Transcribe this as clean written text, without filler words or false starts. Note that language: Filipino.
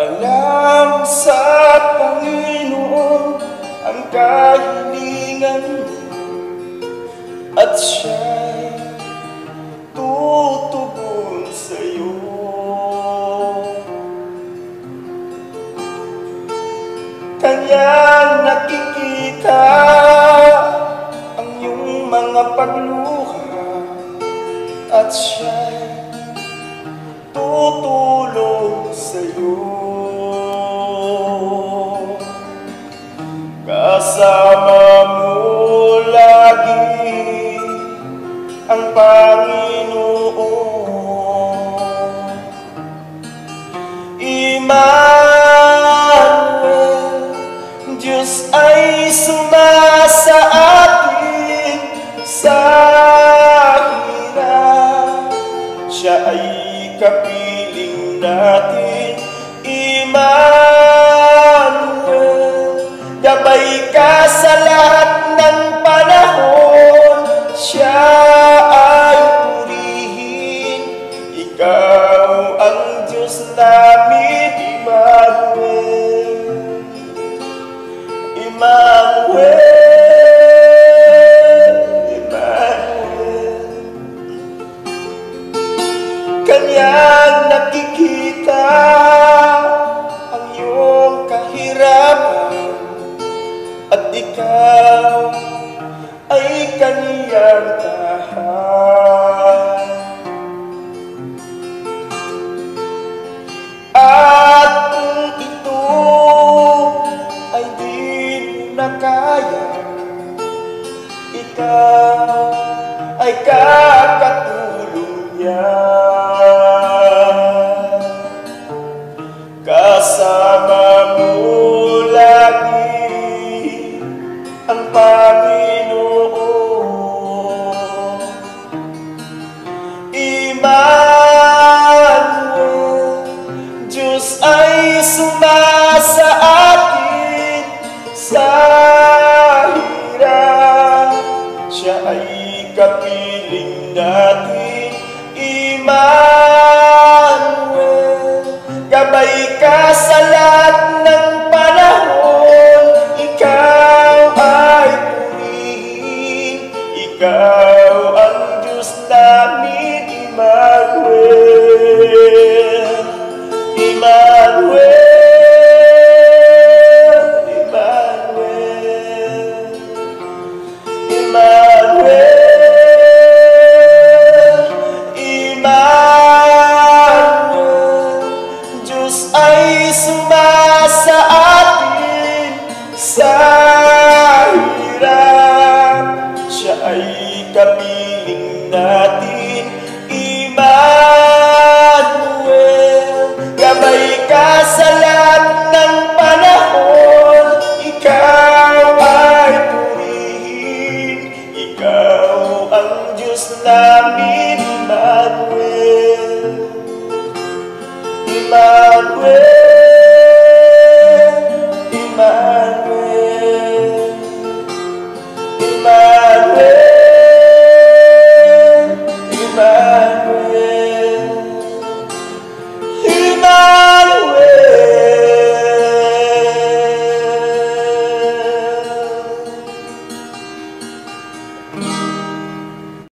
Paalam sa Panginoon ang kahilingan mo, at siya'y tutugon sa'yo. Kanyang nakikita ang iyong mga pagluha, at siya'y tutulong sa'yo. Kasama mo lagi ang Panginoon. Emmanuel, Diyos ay sumasa atin sa hirap. Siya ay kapiling natin. Emmanuel, gabay ka sa lahat ng panahon. Siya ay purihin, ikaw ang Diyos namin. Emmanuel, Emmanuel, Emmanuel. Kanyang nakikita ang iyong kahirapan, at ikaw ay kaniyang tahan. At kung ito ay di mo na kaya, ikaw ay kakatulong niya. Kasama mo lagi ang Panginoon. Emmanuel, Diyos ay sumasa atin sa hirap. Siya ay kapiling